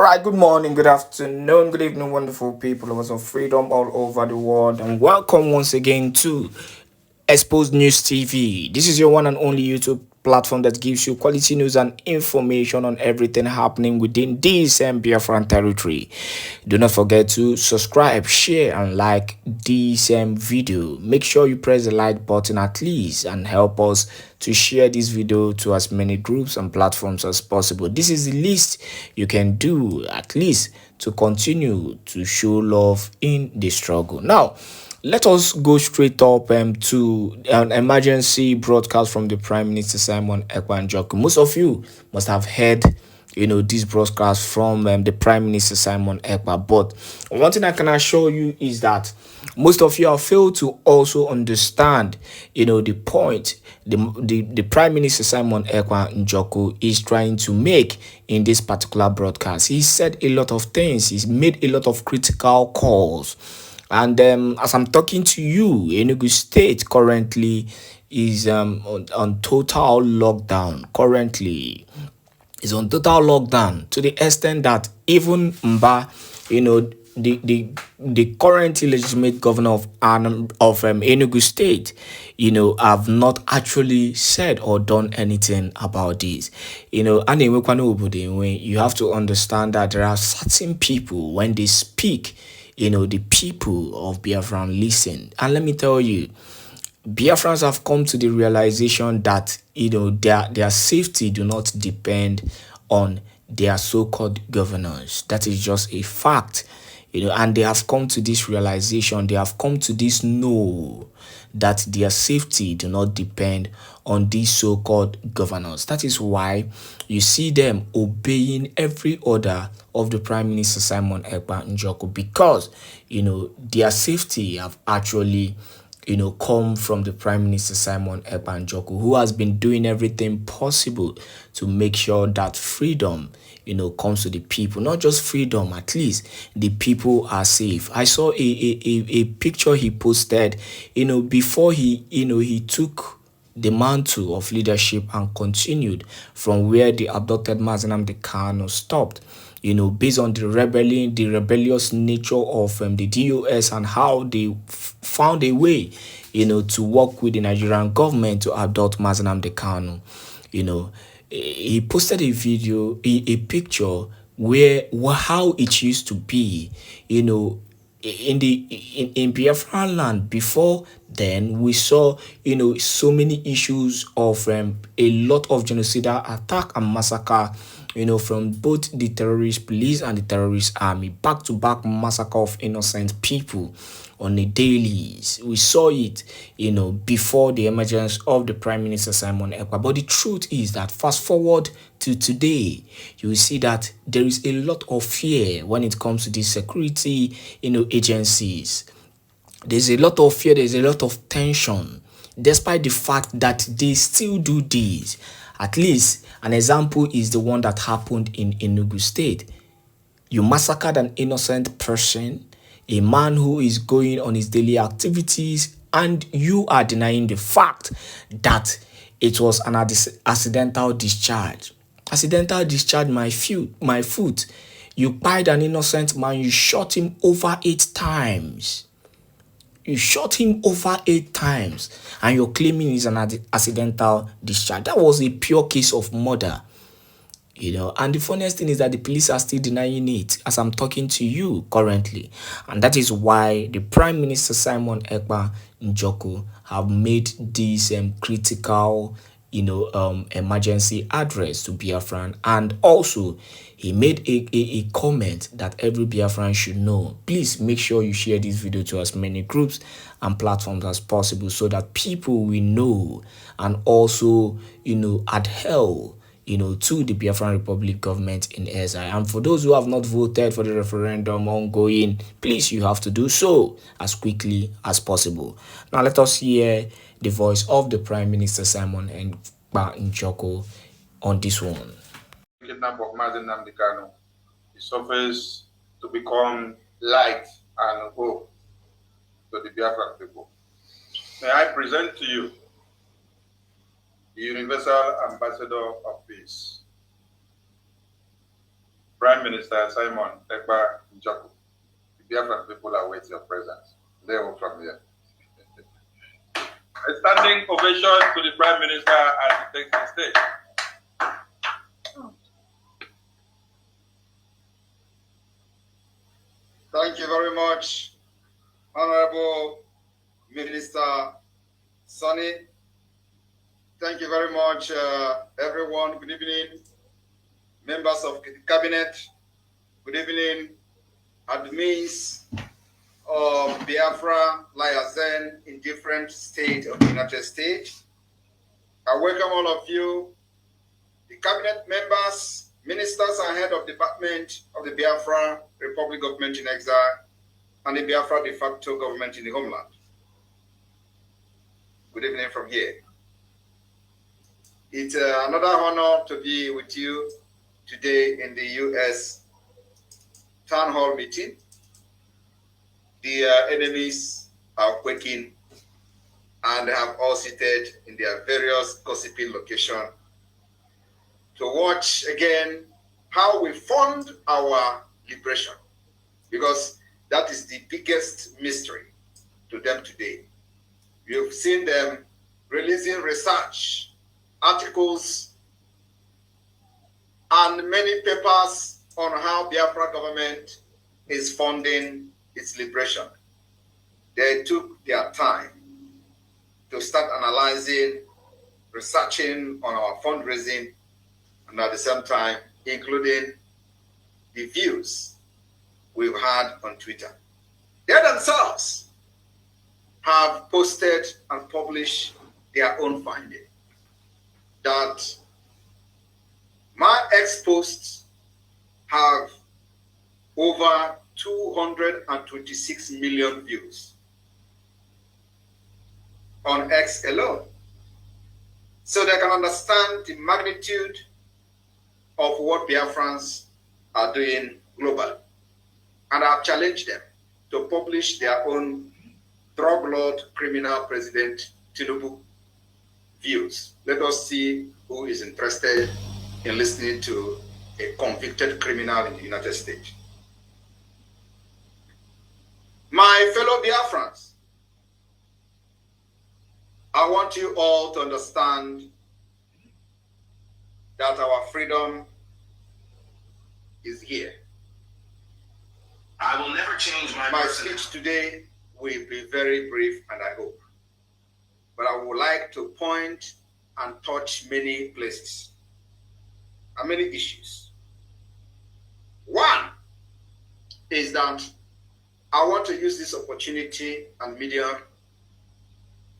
All right, good morning, good afternoon, good evening, wonderful people, lovers of freedom all over the world, and welcome once again to Exposed News TV. This is your one and only YouTube platform that gives you quality news and information on everything happening within this Biafran territory. Do not forget to subscribe, share, and like this video. Make sure you press the like button at least and help us to share this video to as many groups and platforms as possible. This is the least you can do, at least, to continue to show love in the struggle. Now, let us go straight up to an emergency broadcast from the Prime Minister Simon Èkpá. Most of you must have heard, this broadcast from the Prime Minister Simon Èkpá. But one thing I can assure you is that most of you have failed to also understand, the point the Prime Minister Simon Èkpá is trying to make in this particular broadcast. He said a lot of things. He's made a lot of critical calls. And as I'm talking to you, Enugu State currently is on total lockdown. Currently, is on total lockdown to the extent that even Mba, the current illegitimate governor of Enugu State, have not actually said or done anything about this. And you have to understand that there are certain people when they speak, the people of Biafran listen. And let me tell you, Biafrans have come to the realization that, their safety do not depend on their so-called governors. That is just a fact. And they have come to this realization, they have come to this know that their safety do not depend on these so-called governors. That is why you see them obeying every order of the Prime Minister Simon Èkpá, because their safety have actually come from the Prime Minister Simon Èkpá, who has been doing everything possible to make sure that freedom comes to the people. Not just freedom, at least the people are safe. I saw a picture he posted, before he took the mantle of leadership and continued from where the abducted Nnamdi Kanu stopped. Based on the rebellious nature of the DOS and how they found a way, to work with the Nigerian government to abduct Nnamdi Kanu. He posted a video, a picture where how it used to be, in Biafra land. Before then, we saw so many issues of a lot of genocidal attack and massacre, from both the terrorist police and the terrorist army, back-to-back massacre of innocent people on a daily. We saw it, before the emergence of the Prime Minister Simon Èkpá. But the truth is that fast forward to today, you will see that there is a lot of fear when it comes to these security, agencies. There's a lot of fear, there's a lot of tension, despite the fact that they still do this. At least an example is the one that happened in Enugu State. You massacred an innocent person, a man who is going on his daily activities, and you are denying the fact that it was an accidental discharge. Accidental discharge my foot. You pied an innocent man, you shot him over 8 times. You shot him over 8 times, and you're claiming it's an accidental discharge. That was a pure case of murder. And the funniest thing is that the police are still denying it as I'm talking to you currently. And that is why the Prime Minister Simon Èkpá have made this critical emergency address to Biafran. And also he made a comment that every Biafran should know. Please make sure you share this video to as many groups and platforms as possible, so that people will know and also adhere to the Biafran Republic government in SI. And for those who have not voted for the referendum ongoing, please, you have to do so as quickly as possible. Now let us hear the voice of the Prime Minister Simon Èkpá on this one. Kidnap of Nnamdi Kanu, it suffers to become light and hope to the Biafran people. May I present to you the Universal Ambassador of Peace, Prime Minister Simon Èkpá Njoku. The Biafran people await your presence. They will from here. A standing ovation to the Prime Minister as he takes the stage. Thank you very much, Honorable Minister Sonny. Thank you very much, everyone. Good evening, members of the cabinet. Good evening, admins of Biafra, Liazen in different states of the United States. I welcome all of you, the cabinet members, ministers and head of department of the Biafra Republic Government in Exile and the Biafra de facto government in the homeland. Good evening from here. It's another honor to be with you today in the U.S. town hall meeting. The enemies are quaking and have all seated in their various gossiping locations to watch again how we fund our liberation, because that is the biggest mystery to them today. You've seen them releasing research, articles, and many papers on how Biafra government is funding its liberation. They took their time to start analyzing, researching on our fundraising, and at the same time, including the views we've had on Twitter. They themselves have posted and published their own finding that my ex-posts have over 226 million views on X alone. So they can understand the magnitude of what Biafrans are doing globally. And I've challenged them to publish their own drug lord criminal president Tinubu views. Let us see who is interested in listening to a convicted criminal in the United States. My fellow Biafrans, I want you all to understand that our freedom is here. I will never change my speech today will be very brief, and I hope. But I would like to point and touch many places and many issues. One is that I want to use this opportunity and medium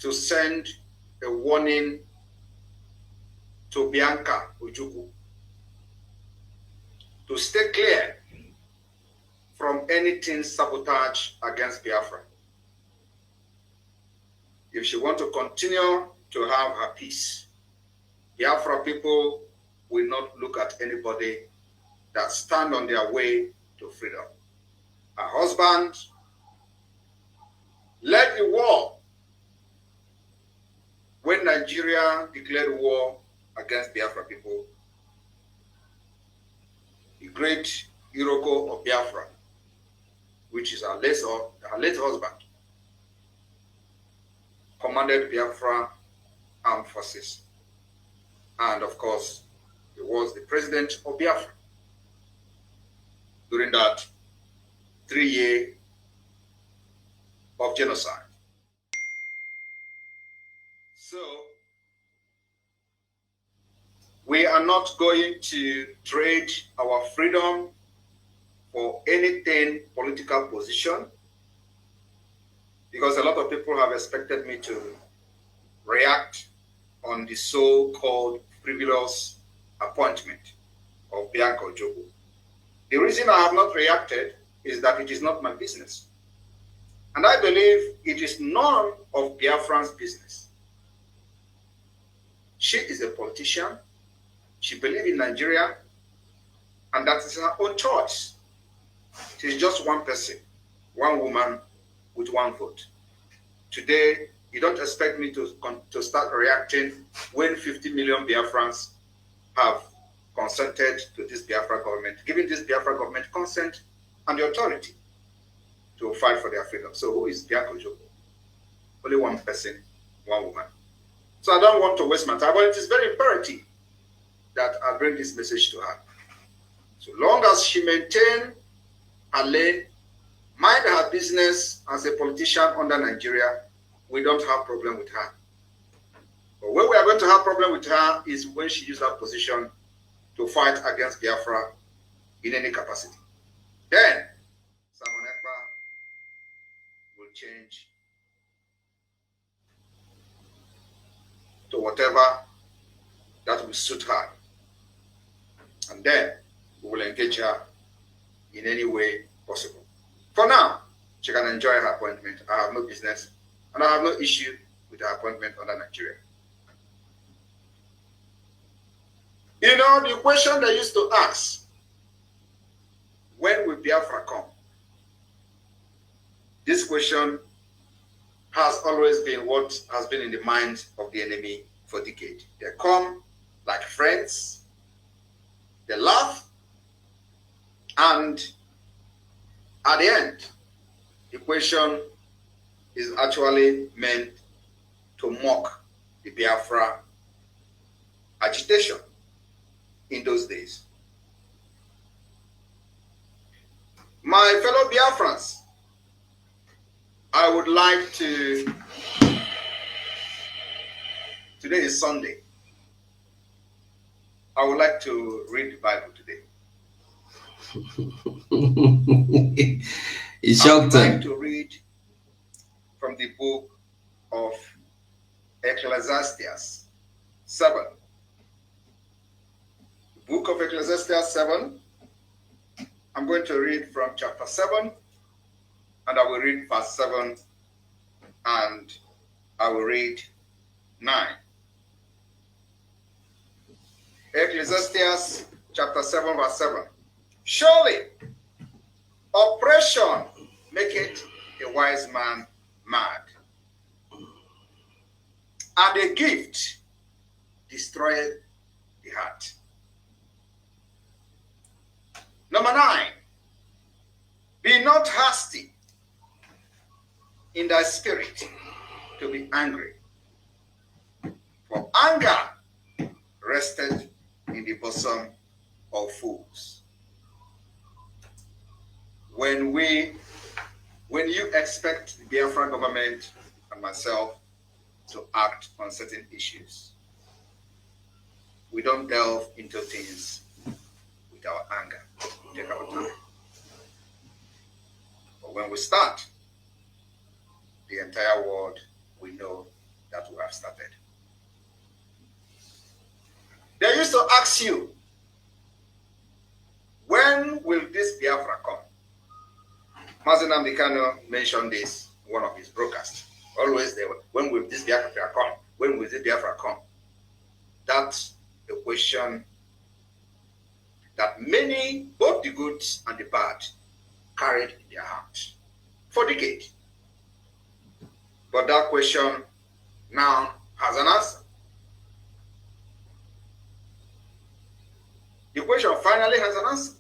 to send a warning to Bianca Ojukwu to stay clear from anything sabotage against Biafra. If she wants to continue to have her peace, Biafra people will not look at anybody that stand on their way to freedom. Her husband led the war when Nigeria declared war against Biafra people. The great Iroko of Biafra, which is her late husband, commanded Biafra armed forces. And of course, he was the president of Biafra during that 3 years of genocide. So, we are not going to trade our freedom for anything political position, because a lot of people have expected me to react on the so-called frivolous appointment of Bianca Ojukwu. The reason I have not reacted is that it is not my business. And I believe it is none of Biafran's business. She is a politician. She believes in Nigeria, and that is her own choice. She is just one person, one woman with one vote. Today, you don't expect me to start reacting when 50 million Biafrans have consented to this Biafra government, giving this Biafra government consent and the authority to fight for their freedom. So who is Bianco Joko? Only one person, one woman. So I don't want to waste my time, but it is very imperative that I bring this message to her. So long as she maintain her lane, mind her business as a politician under Nigeria, we don't have problem with her. But where we are going to have problem with her is when she uses that position to fight against Biafra in any capacity. Then Simon Èkpá will change to whatever that will suit her. And then we will engage her in any way possible. For now, she can enjoy her appointment. I have no business and I have no issue with her appointment under Nigeria. You know, the question they used to ask, when will Biafra come? This question has always been what has been in the minds of the enemy for decades. They come like friends, they laugh, and at the end, the question is actually meant to mock the Biafra agitation in those days. My fellow Biafrans, I would like to, today is Sunday, I would like to read the Bible today. It's I would your like turn. to read from the book of Ecclesiastes 7. The book of Ecclesiastes 7. I'm going to read from chapter 7, and I will read verse 7, and I will read 9. Ecclesiastes chapter 7, verse 7. Surely oppression maketh a wise man mad, and a gift destroyeth the heart. Number 9, be not hasty in thy spirit to be angry, for anger rested in the bosom of fools. When you expect the Biafra government and myself to act on certain issues, we don't delve into things with our anger. We take our time. But when we start, the entire world will know that we have started. They used to ask you, when will this Biafra come? Mazi Nnamdi Kanu mentioned this in one of his broadcasts. Always they were, when will this Biafra come? When will this Biafra come? That's a question that many, both the good and the bad, carried in their hearts for decades. But that question now has an answer. The question finally has an answer.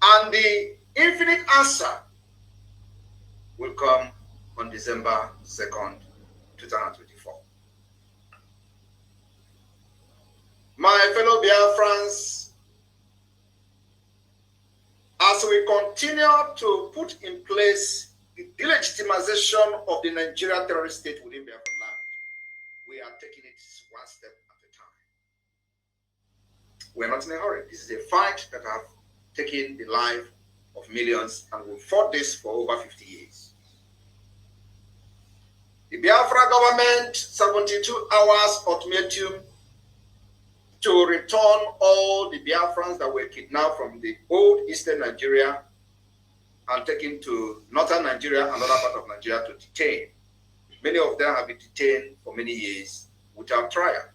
And the infinite answer will come on December 2nd, 2024. My fellow Biafrans, as we continue to put in place the delegitimization of the Nigerian terrorist state within Biafra land, we are taking it one step at a time. We're not in a hurry. This is a fight that has taken the life of millions, and we fought this for over 50 years. The Biafra government, 72 hours ultimatum to return all the Biafrans that were kidnapped from the old eastern Nigeria and taken to northern Nigeria and other part of Nigeria to detain. Many of them have been detained for many years without trial.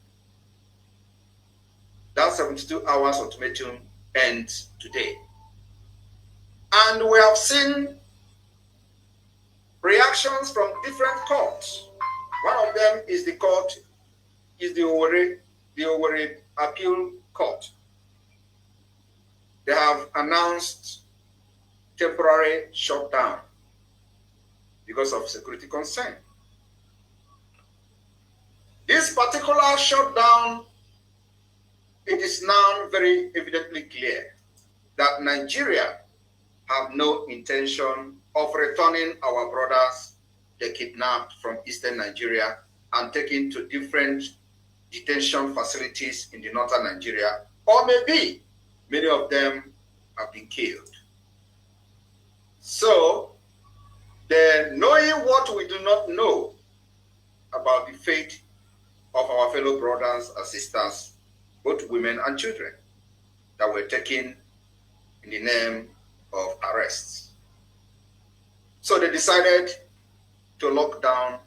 That 72 hours ultimatum ends today. And we have seen reactions from different courts. One of them is the court, is the Owerri the Owerri Appeal Court, they have announced temporary shutdown because of security concern. This particular shutdown, it is now very evidently clear that Nigeria have no intention of returning our brothers they kidnapped from eastern Nigeria and taken to different detention facilities in the northern Nigeria, or maybe many of them have been killed. So, knowing what we do not know about the fate of our fellow brothers and sisters, both women and children, that were taken in the name of arrests. So they decided to lock down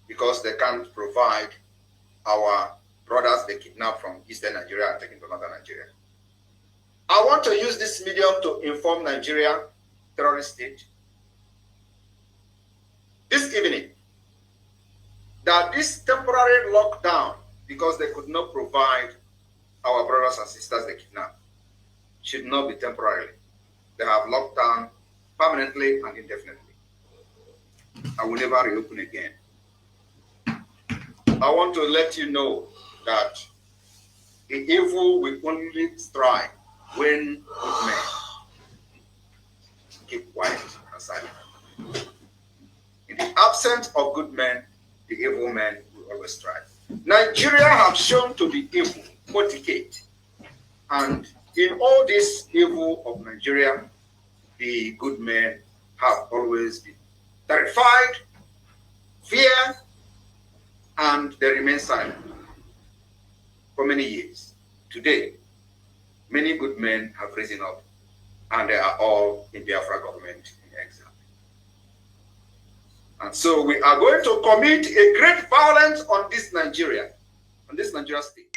because they can't provide our brothers they kidnapped from eastern Nigeria and taken to northern Nigeria. I want to use this medium to inform Nigeria terrorist state this evening that this temporary lockdown, because they could not provide our brothers and sisters they kidnapped, should not be temporarily. They have locked down permanently and indefinitely. I will never reopen again. I want to let you know that the evil will only strike when good men keep quiet and silent. In the absence of good men, the evil men will always strike. Nigeria have shown to be evil for decades. And in all this evil of Nigeria, the good men have always been terrified, fear, and they remain silent for many years. Today, many good men have risen up, and they are all in Biafra government in exile. And so we are going to commit a great violence on this Nigeria state,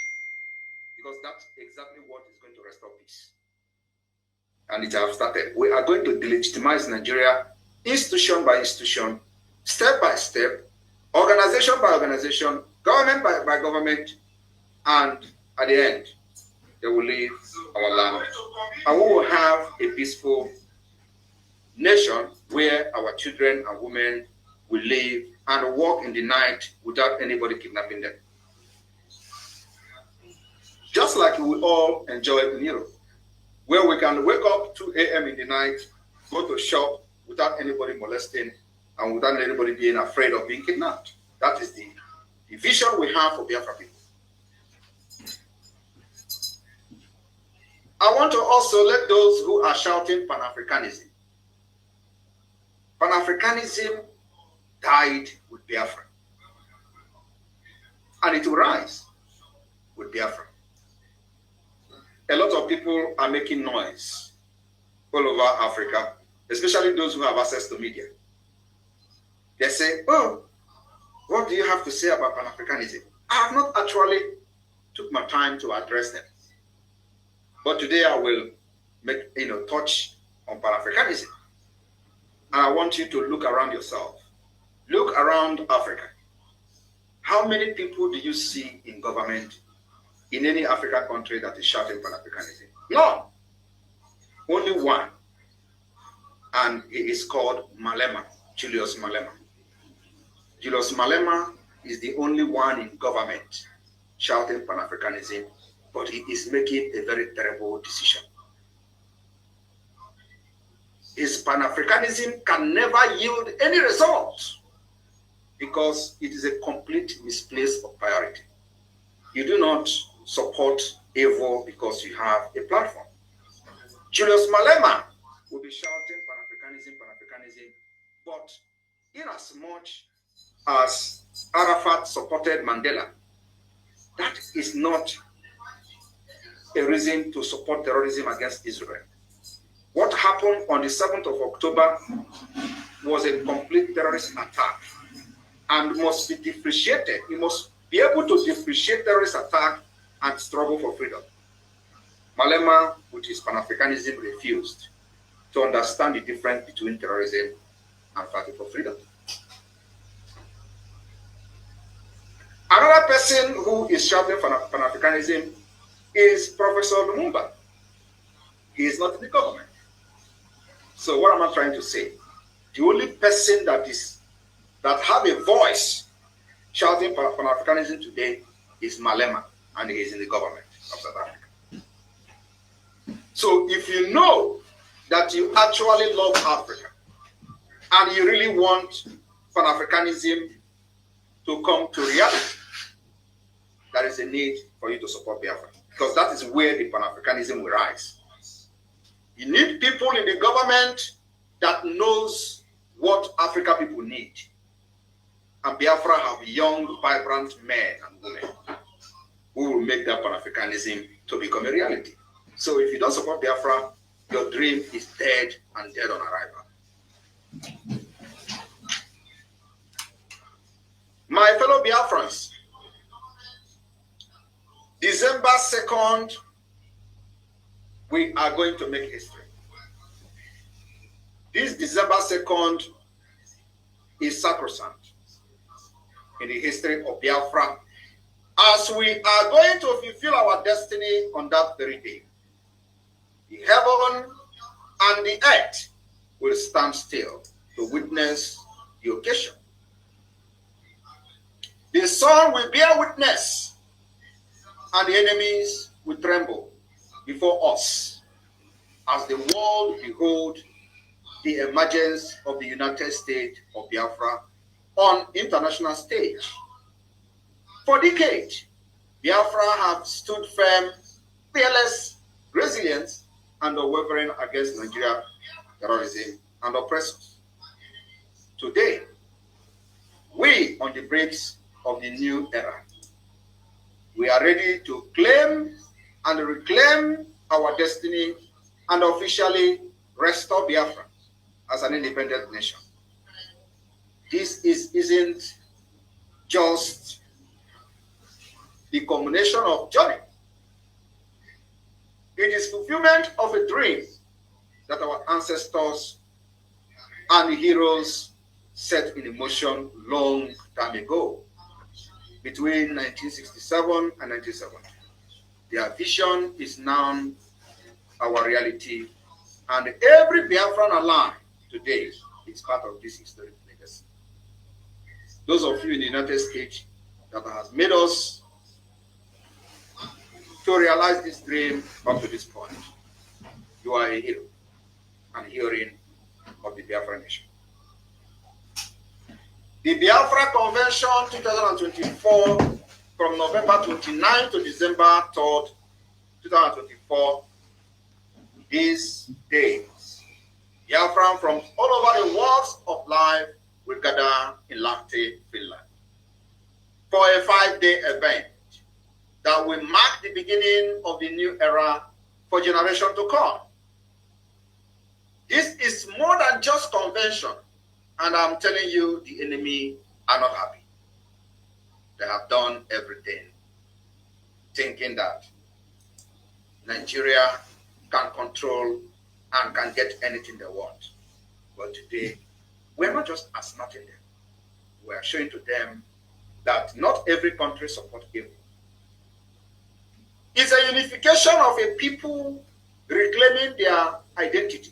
because that's exactly what is going to restore peace. And it has started. We are going to delegitimize Nigeria, institution by institution, step by step, organization by organization, government by government, and at the end, they will leave our land. And we will have a peaceful nation where our children and women will live and walk in the night without anybody kidnapping them. Just like we all enjoy in Europe, where we can wake up 2 a.m. in the night, go to shop without anybody molesting and without anybody being afraid of being kidnapped. That is the vision we have for Biafra people. I want to also let those who are shouting Pan-Africanism. Pan-Africanism died with Biafra. And it will rise with Biafra. A lot of people are making noise all over Africa, especially those who have access to media. They say, oh, what do you have to say about Pan-Africanism? I have not actually took my time to address them. But today I will make touch on Pan-Africanism. And I want you to look around yourself. Look around Africa. How many people do you see in government in any African country that is shouting Pan-Africanism? None. Only one. And he is called Malema, Julius Malema. Julius Malema is the only one in government shouting Pan-Africanism, but he is making a very terrible decision. His Pan-Africanism can never yield any result because it is a complete misplaced of priority. You do not support evil because you have a platform. Julius Malema will be shouting Pan-Africanism, Pan-Africanism, but in as much as Arafat supported Mandela, that is not a reason to support terrorism against Israel. What happened on the 7th of October was a complete terrorist attack and must be differentiated. You must be able to differentiate terrorist attack and struggle for freedom. Malema, with his Pan-Africanism, refused to understand the difference between terrorism and fighting for freedom. Another person who is shouting for Pan-Africanism is Professor Lumumba. He is not in the government. So what am I trying to say? The only person that have a voice shouting for Pan-Africanism today is Malema, and he is in the government of South Africa. So if you know that you actually love Africa and you really want Pan-Africanism to come to reality, there is a need for you to support Biafra, because that is where the Pan-Africanism will rise. You need people in the government that knows what Africa people need. And Biafra have young, vibrant men and women who will make that Pan-Africanism to become a reality. So if you don't support Biafra, your dream is dead and dead on arrival. My fellow Biafrans, December 2nd, we are going to make history. This December 2nd is sacrosanct in the history of Biafra, as we are going to fulfill our destiny on that very day. The heaven and the earth will stand still to witness the occasion. The sun will bear witness, and the enemies will tremble before us as the world behold the emergence of the United States of Biafra on international stage. For decades, Biafra have stood firm, fearless, resilient, and unwavering against Nigeria terrorism and oppressors. Today, we on the brakes of the new era, we are ready to claim and reclaim our destiny and officially restore Biafra as an independent nation. This isn't just the culmination of journey. It is fulfillment of a dream that our ancestors and heroes set in motion long time ago, between 1967 and 1970. Their vision is now our reality, and every Biafran alive today is part of this historic legacy. Those of you in the United States that has made us to realize this dream up to this point, you are a hero and heroine of the Biafra nation. The Biafra Convention 2024, from November 29 to December 3rd, 2024, these days, Biafran from all over the walks of life will gather in Lahti, Finland, for a 5-day event that will mark the beginning of the new era for generations to come. This is more than just convention, and I'm telling you, the enemy are not happy. They have done everything, thinking that Nigeria can control and can get anything they want. But today, we're not just assaulting them. We are showing to them that not every country supports evil. It's a unification of a people reclaiming their identity,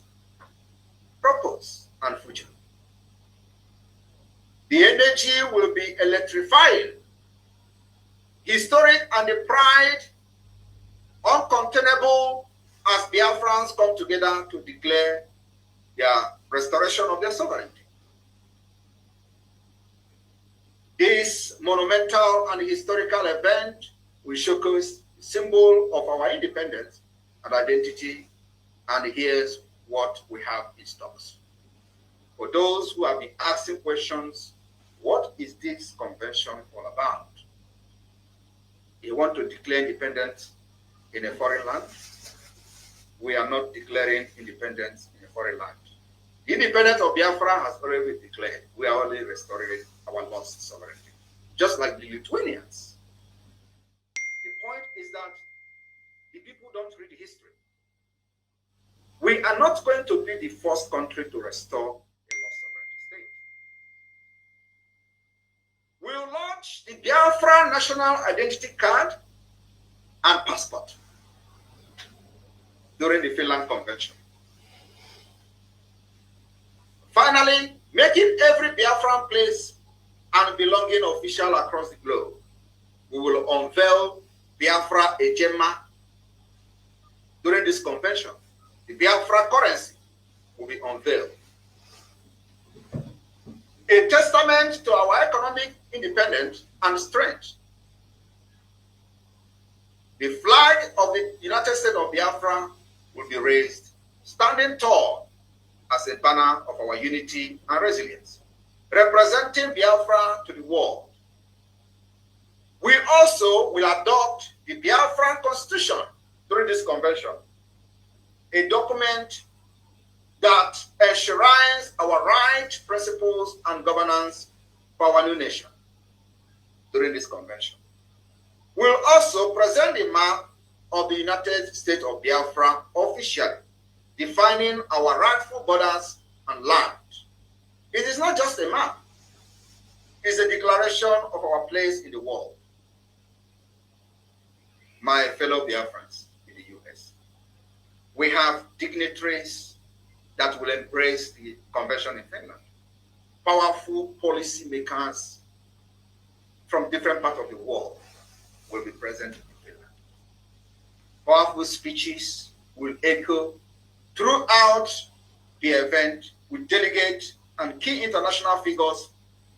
purpose, and future. The energy will be electrifying, historic, and the pride uncontainable as Biafrans come together to declare their restoration of their sovereignty. This monumental and historical event will showcase the symbol of our independence and identity, and here's what we have in stocks. For those who have been asking questions, what is this convention all about? You want to declare independence in a foreign land? We are not declaring independence in a foreign land. The independence of Biafra has already been declared. We are only restoring our lost sovereignty, just like the Lithuanians. The point is that the people don't read history. We are not going to be the first country to restore a lost sovereignty state. We'll launch the Biafra national identity card and passport during the Finland Convention. Finally, making every Biafran place and belonging official across the globe, we will unveil Biafra Ejema during this convention. The Biafra currency will be unveiled. A testament to our economic independence and strength. The flag of the United States of Biafra will be raised, standing tall as a banner of our unity and resilience, representing Biafra to the world. We also will adopt the Biafran Constitution during this convention, a document that enshrines our rights, principles, and governance for our new nation during this convention. We'll also present the map of the United States of Biafra officially, defining our rightful borders and land. It is not just a map, it's a declaration of our place in the world. My fellow Biafrans in the US, we have dignitaries that will embrace the convention in Finland. Powerful policy makers from different parts of the world will be present in Finland. Powerful speeches will echo throughout the event with delegates and key international figures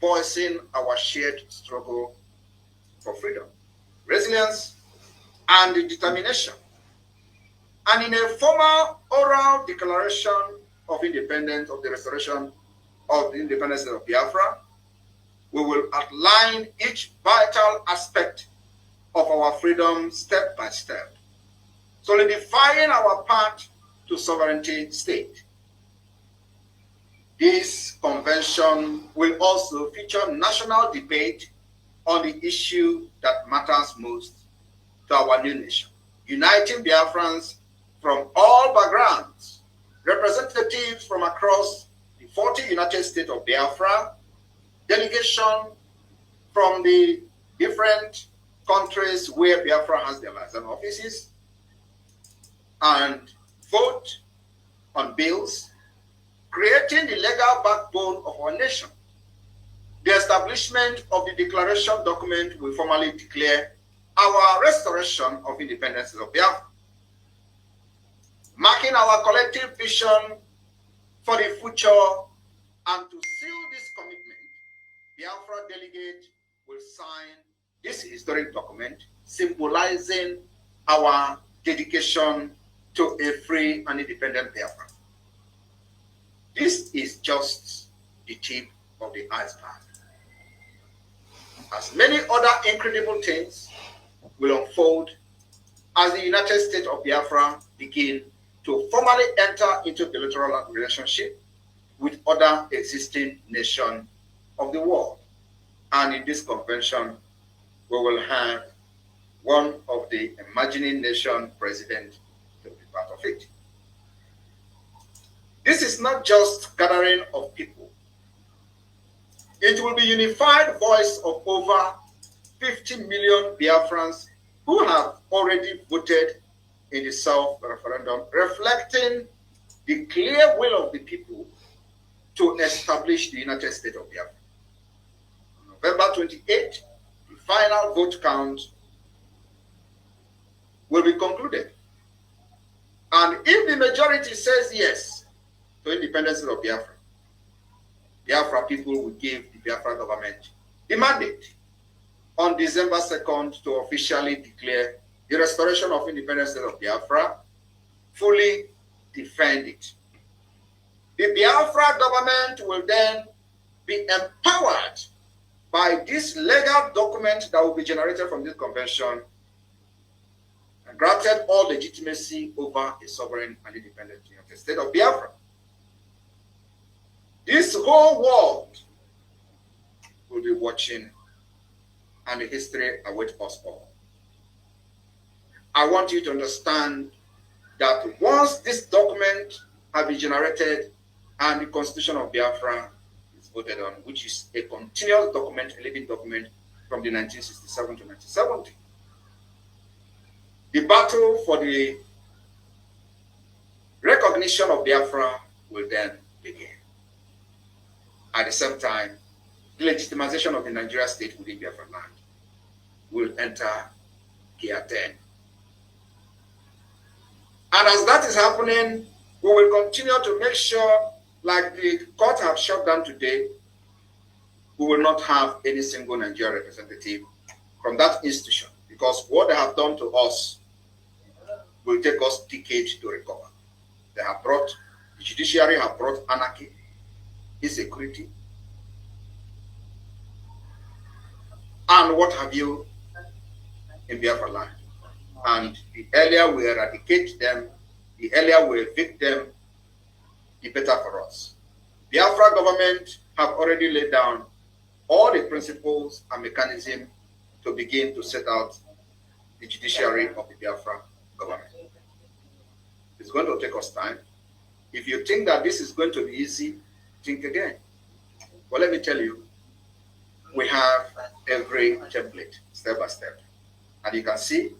voicing our shared struggle for freedom, resilience, and determination. And in a formal oral declaration of independence, of the restoration of the independence of Biafra, we will outline each vital aspect of our freedom step by step, solidifying our path to sovereignty state. This convention will also feature national debate on the issue that matters most to our new nation, uniting Biafrans from all backgrounds, representatives from across the 40 United States of Biafra, delegation from the different countries where Biafra has their liaison offices, and vote on bills, creating the legal backbone of our nation. The establishment of the declaration document will formally declare our restoration of independence of Biafra, marking our collective vision for the future. And to seal this commitment, Biafra delegate will sign this historic document symbolizing our dedication to a free and independent Biafra. This is just the tip of the iceberg, as many other incredible things will unfold as the United States of Biafra begin to formally enter into bilateral relationship with other existing nations of the world. And in this convention, we will have one of the imagining nation president to be part of it. This is not just gathering of people. It will be unified voice of over 50 million Biafrans who have already voted in the self-referendum, reflecting the clear will of the people to establish the United States of Biafra. On November 28, the final vote count will be concluded. And if the majority says yes to independence of Biafra, Biafra people will give the Biafra government the mandate on December 2nd to officially declare the restoration of independence of Biafra, fully defend it. The Biafra government will then be empowered by this legal document that will be generated from this convention and granted all legitimacy over a sovereign and independent United States of Biafra. This whole world will be watching, and the history awaits us all. I want you to understand that once this document has been generated and the Constitution of Biafra is voted on, which is a continuous document, a living document, from the 1967 to 1970. The battle for the recognition of Biafra will then begin. At the same time, the legitimization of the Nigeria state within Biafra land will enter gear 10. And as that is happening, we will continue to make sure, like the court have shut down today, we will not have any single Nigerian representative from that institution, because what they have done to us will take us decades to recover. They have brought, the judiciary have brought anarchy, insecurity, and what have you in Biafra land. And the earlier we eradicate them, the earlier we evict them, the better for us. Biafra government have already laid down all the principles and mechanisms to begin to set out the judiciary of the Biafra government. It's going to take us time. If you think that this is going to be easy, think again. But let me tell you, we have every template, step by step. And you can see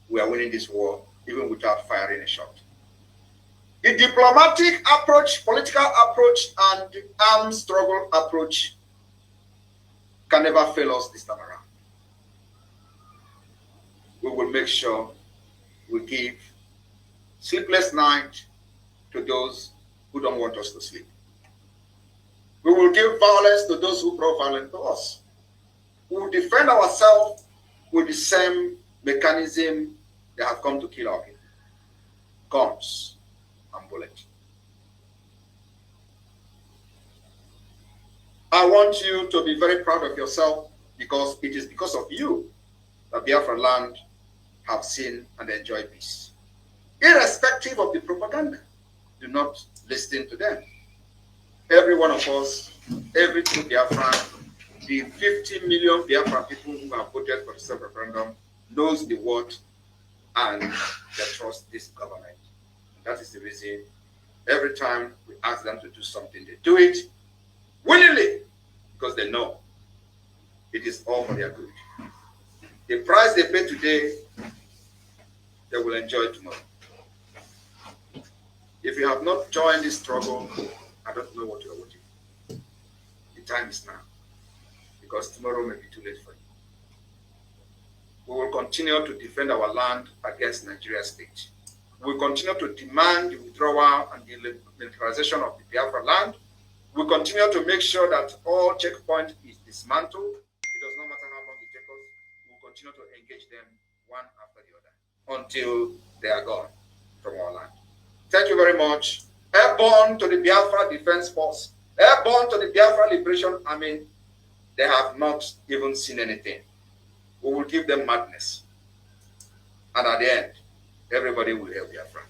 we are winning this war even without firing a shot. The diplomatic approach, political approach, and the armed struggle approach can never fail us this time around. We will make sure we give sleepless night to those who don't want us to sleep. We will give violence to those who brought violence to us. We will defend ourselves with the same mechanism they have come to kill our people. Guns and bullets. I want you to be very proud of yourself, because it is because of you that Biafra land have seen and enjoyed peace. Irrespective of the propaganda, do not listen to them. Every one of us, every true Biafran, the 50 million Biafran people who have voted for the self-referendum knows the word and they trust this government. That is the reason every time we ask them to do something, they do it willingly, because they know it is all for their good. The price they pay today, they will enjoy tomorrow. If you have not joined this struggle, I don't know what you are waiting for. The time is now, because tomorrow may be too late for you. We will continue to defend our land against Nigeria state. We will continue to demand the withdrawal and the militarization of the Biafra land. We will continue to make sure that all checkpoint is dismantled. It does not matter how long it takes us. We will continue to engage them one after the other until they are gone from our land. Thank you very much. Airborne to the Biafra Defense Force, airborne to the Biafra Liberation Army, they have not even seen anything. We will give them madness. And at the end, everybody will help Biafra.